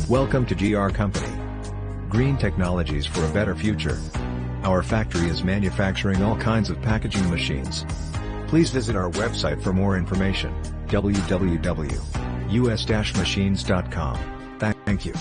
Welcome to GR Company. Green technologies for a better future. Our factory is manufacturing all kinds of packaging machines. Please visit our website for more information, www.us-machines.com. Thank you.